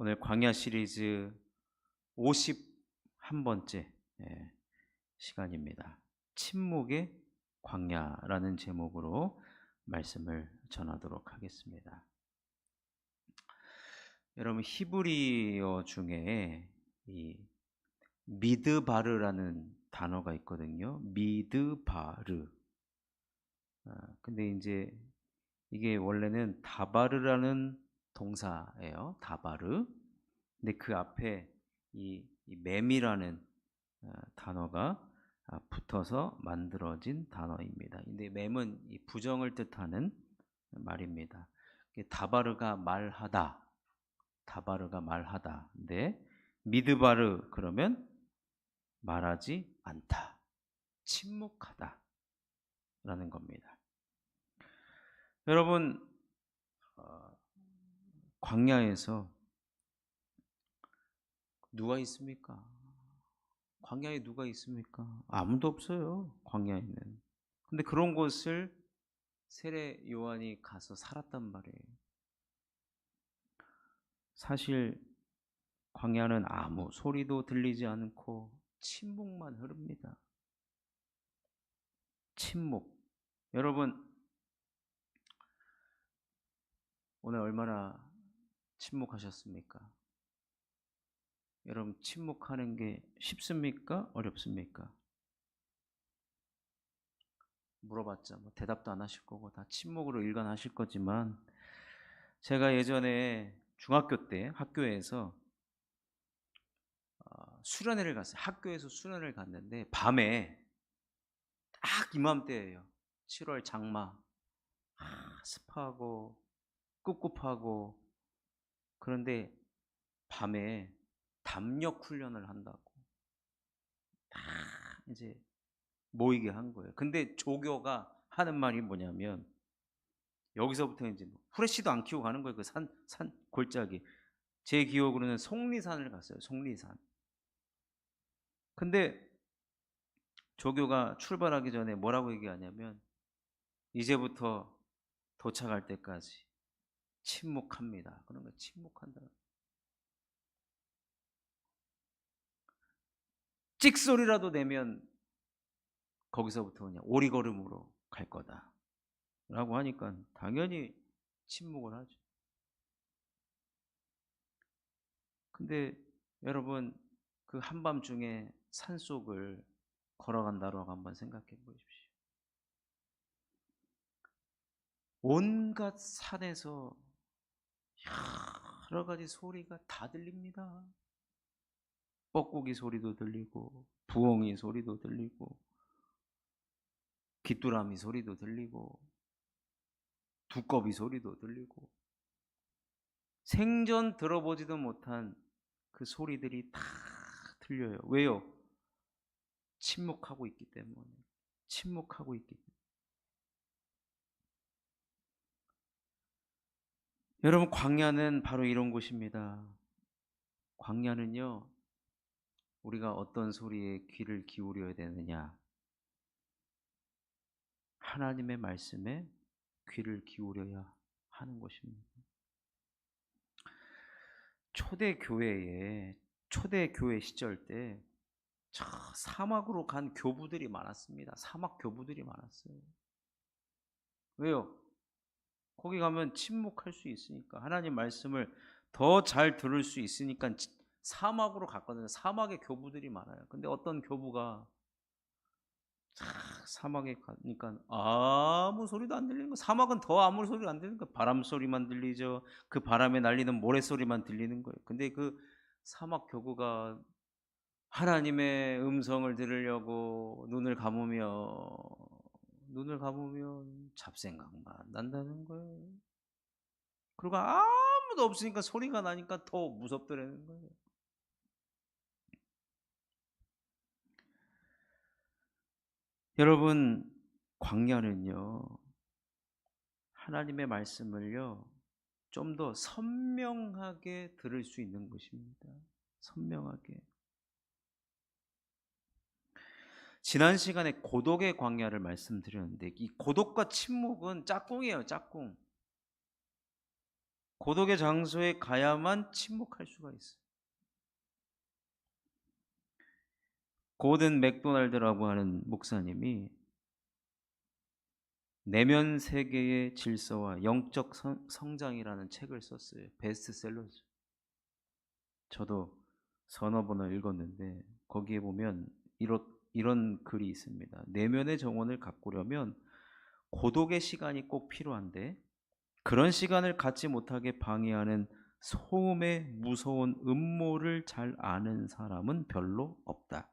오늘 광야 시리즈 51번째 시간입니다. 침묵의 광야라는 제목으로 말씀을 전하도록 하겠습니다. 여러분 히브리어 중에 이 미드바르라는 단어가 있거든요. 미드바르. 근데 이제 이게 원래는 다바르라는 동사예요. 다바르. 근데 그 앞에 이 맴이라는 단어가 붙어서 만들어진 단어입니다. 근데 맴은 이 부정을 뜻하는 말입니다. 다바르가 말하다, 다바르가 말하다. 근데 미드바르 그러면 말하지 않다, 침묵하다라는 겁니다. 여러분 광야에서 누가 있습니까? 광야에 누가 있습니까? 아무도 없어요. 광야에는. 근데 그런 곳을 세례 요한이 가서 살았단 말이에요. 사실 광야는 아무 소리도 들리지 않고 침묵만 흐릅니다. 침묵. 여러분 오늘 얼마나 침묵하셨습니까? 여러분 침묵하는 게 쉽습니까? 어렵습니까? 물어봤자 뭐 대답도 안 하실 거고 다 침묵으로 일관하실 거지만 제가 예전에 중학교 때 학교에서 수련회를 갔어요. 학교에서 수련회를 갔는데 밤에 딱 이맘때예요. 7월 장마. 습하고 꿉꿉하고 그런데 밤에 담력 훈련을 한다고 다 이제 모이게 한 거예요. 근데 조교가 하는 말이 뭐냐면 여기서부터 이제 후레쉬도 안 켜고 가는 거예요. 그 산 골짜기. 제 기억으로는 속리산을 갔어요. 속리산. 근데 조교가 출발하기 전에 뭐라고 얘기하냐면 이제부터 도착할 때까지 침묵합니다. 그런 거 침묵한다. 찍소리라도 내면 거기서부터 그냥 오리걸음으로 갈 거다. 라고 하니까 당연히 침묵을 하죠. 근데 여러분 그 한밤중에 산속을 걸어간다고 한번 생각해 보십시오. 온갖 산에서 여러 가지 소리가 다 들립니다. 뻐꾸기 소리도 들리고 부엉이 소리도 들리고 귀뚜라미 소리도 들리고 두꺼비 소리도 들리고 생전 들어보지도 못한 그 소리들이 다 들려요. 왜요? 침묵하고 있기 때문에. 침묵하고 있기 때문에. 여러분 광야는 바로 이런 곳입니다. 광야는요. 우리가 어떤 소리에 귀를 기울여야 되느냐? 하나님의 말씀에 귀를 기울여야 하는 것입니다. 초대교회 시절 때 사막으로 간 교부들이 많았습니다. 사막 교부들이 많았어요. 왜요? 거기 가면 침묵할 수 있으니까 하나님 말씀을 더 잘 들을 수 있으니까 사막으로 갔거든요. 사막에 교부들이 많아요. 근데 어떤 교부가 사막에 가니까 아무 소리도 안 들리는 거. 사막은 더 아무 소리가 안 들리는 거. 바람 소리만 들리죠. 그 바람에 날리는 모래 소리만 들리는 거예요. 근데 그 사막 교부가 하나님의 음성을 들으려고 눈을 감으면 잡생각만 난다는 거예요. 그리고 아무도 없으니까 소리가 나니까 더 무섭더라는 거예요. 여러분 광야는요. 하나님의 말씀을요. 좀 더 선명하게 들을 수 있는 곳입니다. 선명하게. 지난 시간에 고독의 광야를 말씀드렸는데 이 고독과 침묵은 짝꿍이에요. 짝꿍. 고독의 장소에 가야만 침묵할 수가 있어요. 고든 맥도날드라고 하는 목사님이 내면 세계의 질서와 영적 성장이라는 책을 썼어요. 베스트셀러죠. 저도 서너 번을 읽었는데 거기에 보면 이런 글이 있습니다. 내면의 정원을 가꾸려면 고독의 시간이 꼭 필요한데 그런 시간을 갖지 못하게 방해하는 소음의 무서운 음모를 잘 아는 사람은 별로 없다.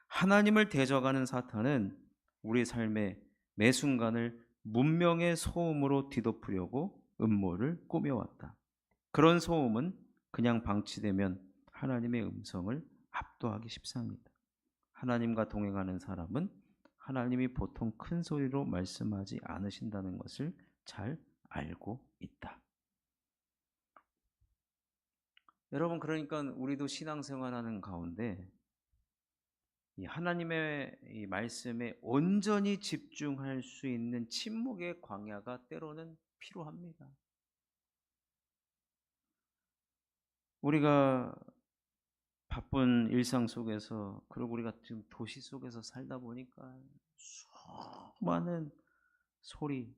하나님을 대적하는 사탄은 우리 삶의 매 순간을 문명의 소음으로 뒤덮으려고 음모를 꾸며왔다. 그런 소음은 그냥 방치되면 하나님의 음성을 압도하기 쉽습니다. 하나님과 동행하는 사람은 하나님이 보통 큰 소리로 말씀하지 않으신다는 것을 잘 알고 있다. 여러분, 그러니까 우리도 신앙생활하는 가운데 이 하나님의 이 말씀에 온전히 집중할 수 있는 침묵의 광야가 때로는 필요합니다. 우리가 바쁜 일상 속에서, 그리고 우리가 지금 도시 속에서 살다 보니까 수많은 소리,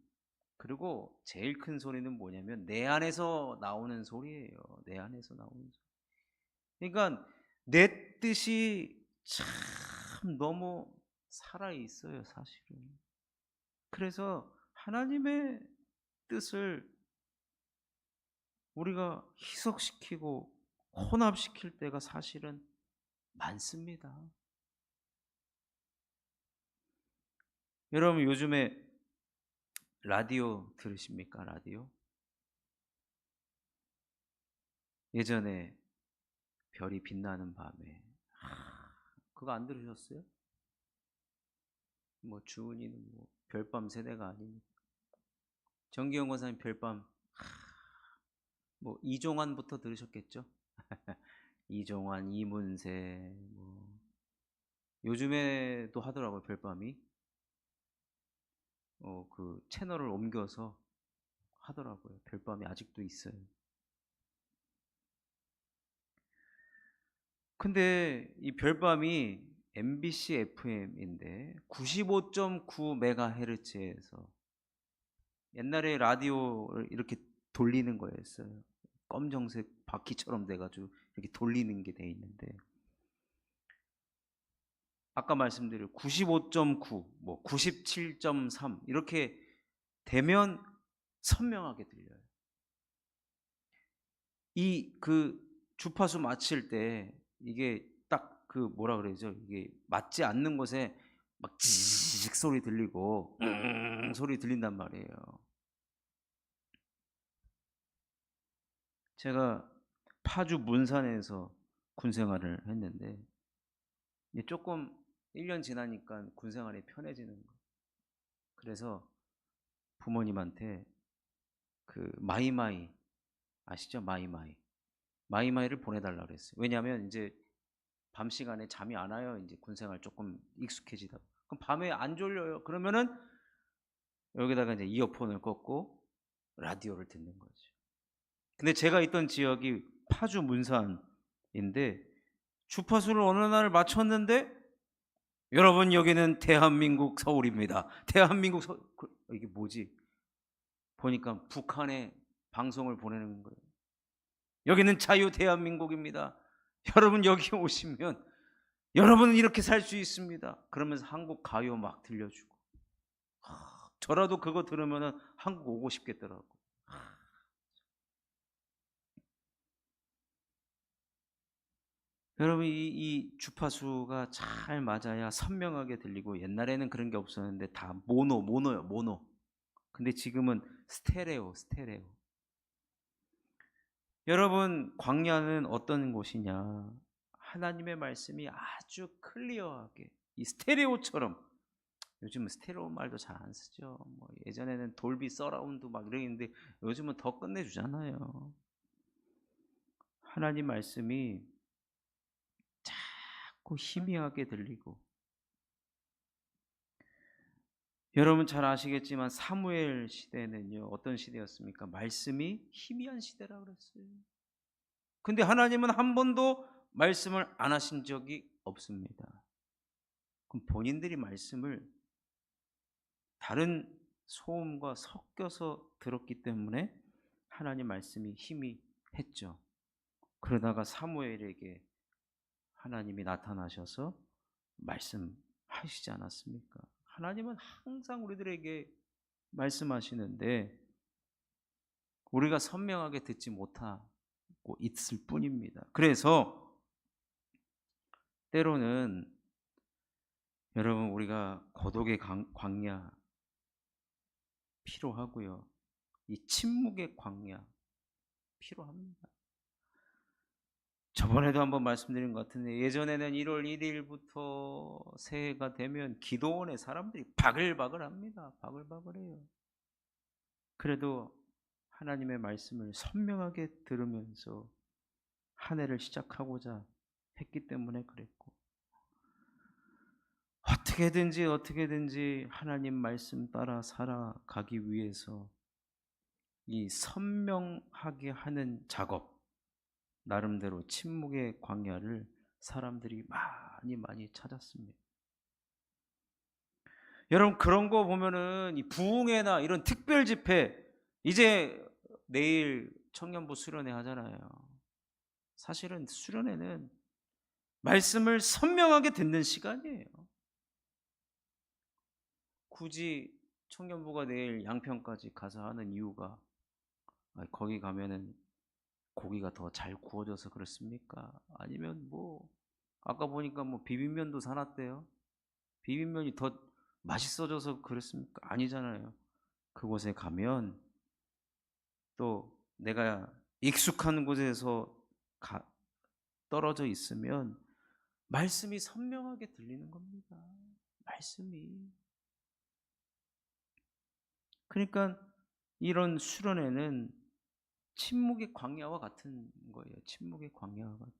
그리고 제일 큰 소리는 뭐냐면 내 안에서 나오는 소리예요. 내 안에서 나오는 소리. 그러니까 내 뜻이 참 너무 살아 있어요, 사실은. 그래서 하나님의 뜻을 우리가 희석시키고 혼합시킬 때가 사실은 많습니다. 여러분, 요즘에 라디오 들으십니까? 라디오? 예전에 별이 빛나는 밤에, 그거 안 들으셨어요? 뭐 주은이는 뭐 별밤 세대가 아니니까. 정기영 권사님 별밤, 뭐 이종환부터 들으셨겠죠? 이종환, 이문세, 뭐 요즘에도 하더라고요, 별밤이. 그 채널을 옮겨서 하더라고요. 별밤이 아직도 있어요. 근데 이 별밤이 MBC FM인데 95.9MHz에서 옛날에 라디오를 이렇게 돌리는 거였어요. 검정색 바퀴처럼 돼가지고 이렇게 돌리는 게 돼 있는데 아까 말씀드린 95.9, 뭐 97.3 이렇게 되면 선명하게 들려요. 이 그 주파수 맞출 때 이게 딱 그 뭐라 그러죠? 이게 맞지 않는 곳에 막 지직 소리 들리고 소리 들린단 말이에요. 제가 파주 문산에서 군 생활을 했는데 이제 조금 1년 지나니까 군 생활이 편해지는 거예요. 그래서 부모님한테 그 마이마이 아시죠? 마이마이. 마이마이를 보내달라 그랬어요. 왜냐하면 이제 밤 시간에 잠이 안 와요. 이제 군 생활 조금 익숙해지다. 그럼 밤에 안 졸려요. 그러면은 여기다가 이제 이어폰을 꽂고 라디오를 듣는 거죠. 근데 제가 있던 지역이 파주 문산인데 주파수를 어느 날 맞췄는데 여러분 여기는 대한민국 서울입니다. 대한민국 이게 뭐지? 보니까 북한에 방송을 보내는 거예요. 여기는 자유 대한민국입니다. 여러분 여기 오시면 여러분은 이렇게 살 수 있습니다. 그러면서 한국 가요 막 들려주고 저라도 그거 들으면 한국 오고 싶겠더라고. 여러분 이 주파수가 잘 맞아야 선명하게 들리고 옛날에는 그런 게 없었는데 다 모노요 모노. 근데 지금은 스테레오. 여러분 광야는 어떤 곳이냐? 하나님의 말씀이 아주 클리어하게 이 스테레오처럼 요즘은 스테레오 말도 잘 안 쓰죠. 뭐 예전에는 돌비 서라운드 막 이러는데 요즘은 더 끝내주잖아요. 하나님 말씀이 자꾸 희미하게 들리고 여러분 잘 아시겠지만 사무엘 시대는요, 어떤 시대였습니까? 말씀이 희미한 시대라 그랬어요. 근데 하나님은 한 번도 말씀을 안 하신 적이 없습니다. 그럼 본인들이 말씀을 다른 소음과 섞여서 들었기 때문에 하나님 말씀이 희미했죠. 그러다가 사무엘에게 하나님이 나타나셔서 말씀하시지 않았습니까? 하나님은 항상 우리들에게 말씀하시는데 우리가 선명하게 듣지 못하고 있을 뿐입니다. 그래서 때로는 여러분 우리가 고독의 광야 필요하고요. 이 침묵의 광야 필요합니다. 저번에도 한번 말씀드린 것 같은데 예전에는 1월 1일부터 새해가 되면 기도원에 사람들이 바글바글합니다. 바글바글해요. 그래도 하나님의 말씀을 선명하게 들으면서 한 해를 시작하고자 했기 때문에 그랬고, 어떻게든지 하나님 말씀 따라 살아가기 위해서 이 선명하게 하는 작업, 나름대로 침묵의 광야를 사람들이 많이 찾았습니다. 여러분 그런 거 보면은 이 부흥회나 이런 특별 집회, 이제 내일 청년부 수련회 하잖아요. 사실은 수련회는 말씀을 선명하게 듣는 시간이에요. 굳이 청년부가 내일 양평까지 가서 하는 이유가 거기 가면은 고기가 더 잘 구워져서 그렇습니까? 아니면 뭐 아까 보니까 뭐 비빔면도 사놨대요. 비빔면이 더 맛있어져서 그렇습니까? 아니잖아요. 그곳에 가면 또 내가 익숙한 곳에서 떨어져 있으면 말씀이 선명하게 들리는 겁니다. 말씀이. 그러니까 이런 수련회는 침묵의 광야와 같은 거예요. 침묵의 광야와 같은.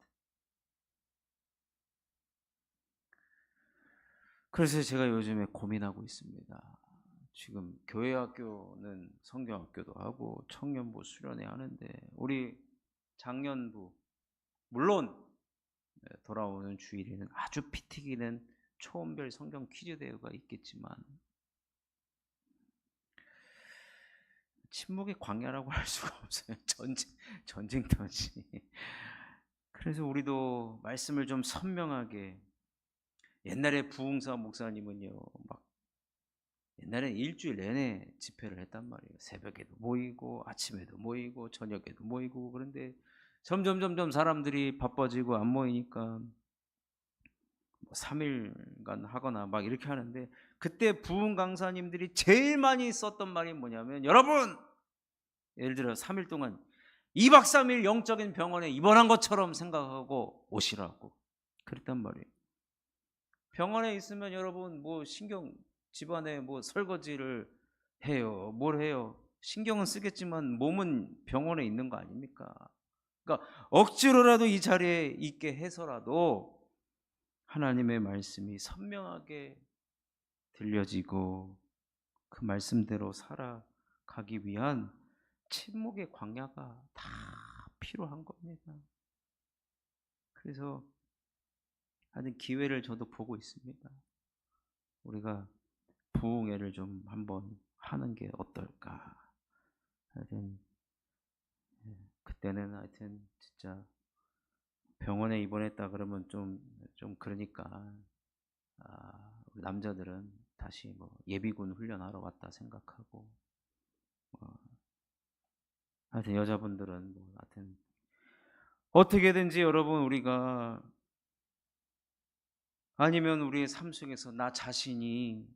그래서 제가 요즘에 고민하고 있습니다. 지금 교회 학교는 성경학교도 하고 청년부 수련회 하는데 우리 장년부 물론 돌아오는 주일에는 아주 피 튀기는 초원별 성경 퀴즈 대회가 있겠지만 침묵의 광야라고 할 수가 없어요. 전쟁터지. 그래서 우리도 말씀을 좀 선명하게, 옛날에 부흥사 목사님은요, 막 옛날에는 일주일 내내 집회를 했단 말이에요. 새벽에도 모이고 아침에도 모이고 저녁에도 모이고. 그런데 점점 사람들이 바빠지고 안 모이니까 3일간 하거나 막 이렇게 하는데, 그때 부흥 강사님들이 제일 많이 썼던 말이 뭐냐면, 여러분 예를 들어 3일 동안 2박 3일 영적인 병원에 입원한 것처럼 생각하고 오시라고 그랬단 말이에요. 병원에 있으면 여러분 뭐 신경, 집안에 뭐 설거지를 해요, 뭘 해요. 신경은 쓰겠지만 몸은 병원에 있는 거 아닙니까? 그러니까 억지로라도 이 자리에 있게 해서라도 하나님의 말씀이 선명하게 들려지고 그 말씀대로 살아가기 위한 침묵의 광야가 다 필요한 겁니다. 그래서 하여튼 기회를 저도 보고 있습니다. 우리가 부흥회를 좀 한번 하는 게 어떨까. 하여튼 그때는 하여튼 진짜 병원에 입원했다 그러면 좀 그러니까 우리 남자들은 다시 뭐 예비군 훈련하러 왔다 생각하고, 하여튼 여자분들은 뭐 하여튼 어떻게든지 여러분 우리가, 아니면 우리의 삶 속에서 나 자신만이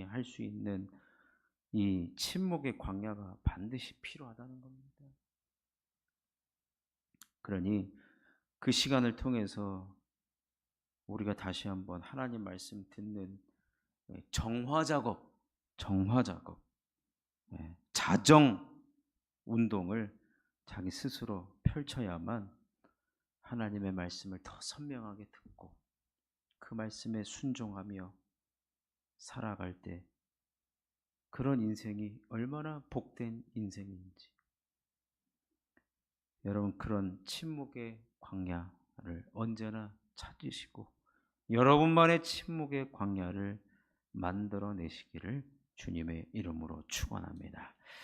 할 수 있는 이 침묵의 광야가 반드시 필요하다는 겁니다. 그러니 그 시간을 통해서 우리가 다시 한번 하나님 말씀 듣는 정화 작업, 자정 운동을 자기 스스로 펼쳐야만 하나님의 말씀을 더 선명하게 듣고 그 말씀에 순종하며 살아갈 때 그런 인생이 얼마나 복된 인생인지, 여러분 그런 침묵의 광야를 언제나 찾으시고 여러분만의 침묵의 광야를 만들어내시기를 주님의 이름으로 축원합니다.